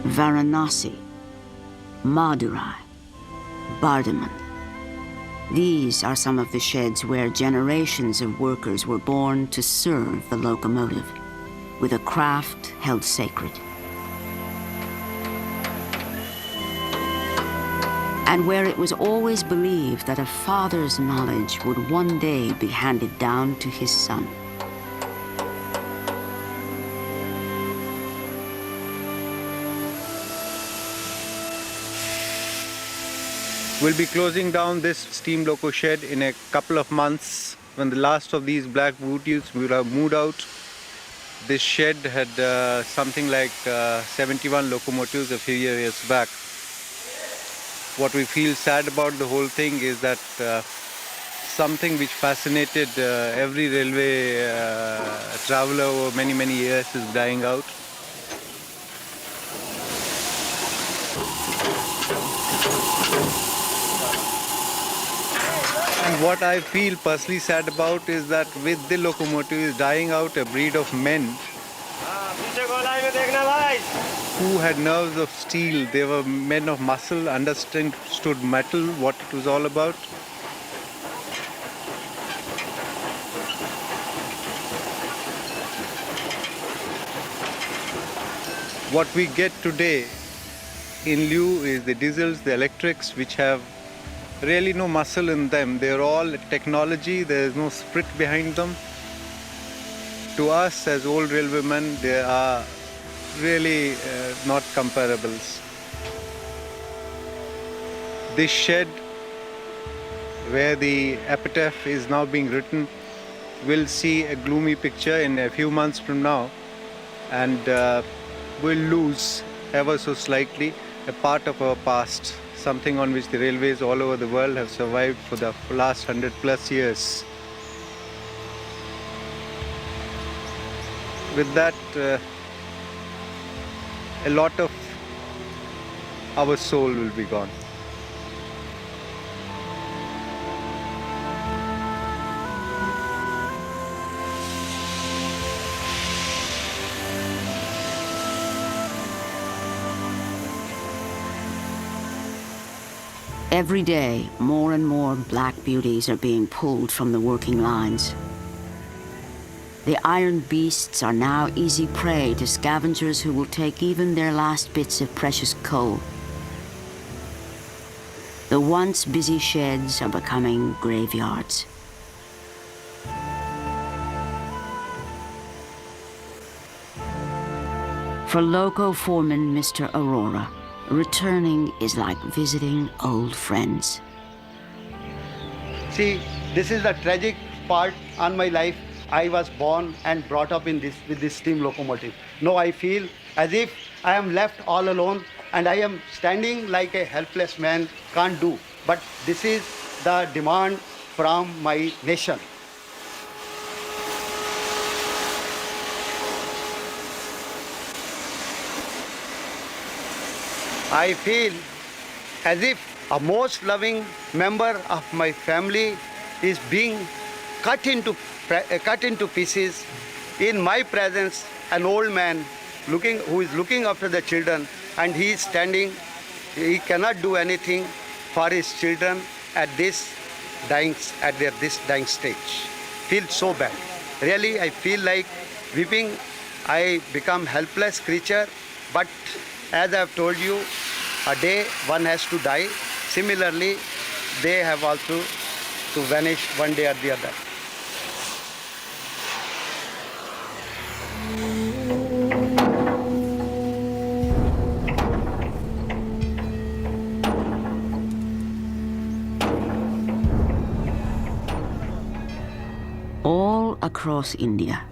Varanasi, Madurai, Bardhaman. These are some of the sheds where generations of workers were born to serve the locomotive, with a craft held sacred. And where it was always believed that a father's knowledge would one day be handed down to his son. We'll be closing down this steam loco shed in a couple of months when the last of these black booties will have moved out. This shed had something like 71 locomotives a few years back. What we feel sad about the whole thing is that something which fascinated every railway traveler over many years is dying out. And what I feel personally sad about is that with the locomotive dying out, a breed of men who had nerves of steel. They were men of muscle, understood metal, what it was all about. What we get today in lieu is the diesels, the electrics, which have really no muscle in them. They're all technology, there is no spirit behind them. To us as old railwaymen, they are really not comparables. This shed, where the epitaph is now being written, will see a gloomy picture in a few months from now, and will lose ever so slightly a part of our past, something on which the railways all over the world have survived for the last 100+ years. With that, a lot of our soul will be gone. Every day, more and more black beauties are being pulled from the working lines. The iron beasts are now easy prey to scavengers who will take even their last bits of precious coal. The once busy sheds are becoming graveyards. For loco foreman Mr. Arora, returning is like visiting old friends. See, this is the tragic part on my life. I was born and brought up with this steam locomotive. Now I feel as if I am left all alone and I am standing like a helpless man, can't do. But this is the demand from my nation. I feel as if a most loving member of my family is being cut into pieces in my presence. An old man who is looking after the children, and he is standing. He cannot do anything for his children at this dying stage. Feel so bad. Really, I feel like weeping. I become helpless creature. But as I have told you, a day one has to die. Similarly, they have also to vanish one day or the other. All across India,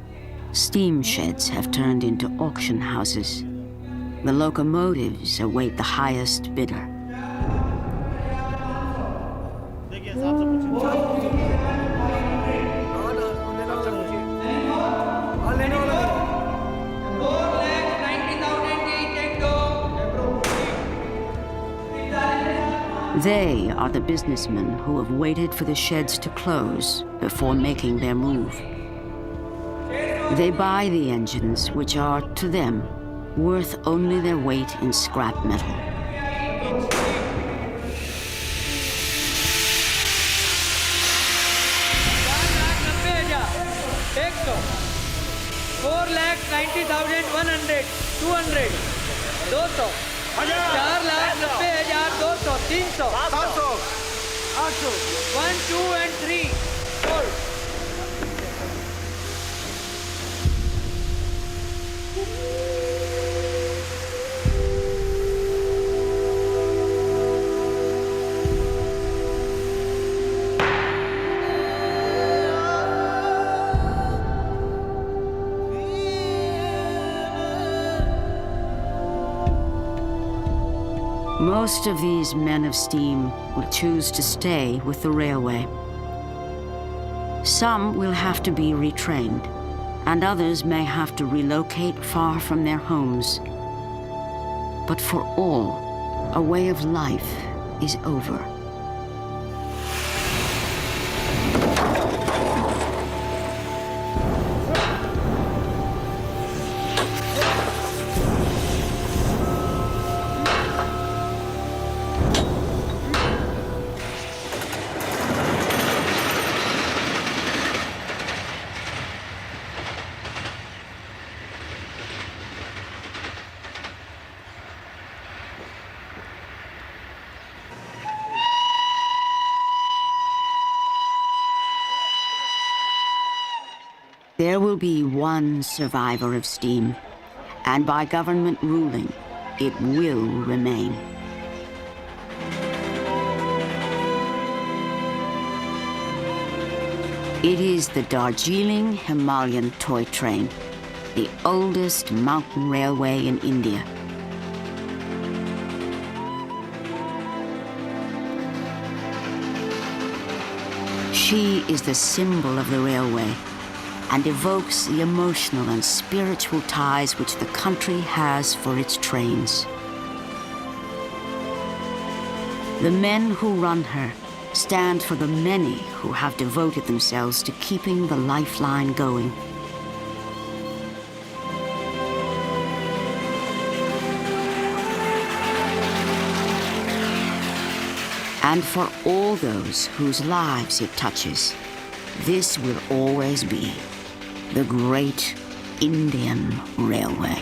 steam sheds have turned into auction houses. The locomotives await the highest bidder. They are the businessmen who have waited for the sheds to close before making their move. They buy the engines, which are, to them, worth only their weight in scrap metal. Four lakh 90,100, 200, 200, 4,90,200, 300, 1, 2 and 3, 4. Most of these men of steam will choose to stay with the railway. Some will have to be retrained, and others may have to relocate far from their homes. But for all, a way of life is over. There will be one survivor of steam, and by government ruling, it will remain. It is the Darjeeling Himalayan toy train, the oldest mountain railway in India. She is the symbol of the railway and evokes the emotional and spiritual ties which the country has for its trains. The men who run her stand for the many who have devoted themselves to keeping the lifeline going. And for all those whose lives it touches, this will always be the Great Indian Railway.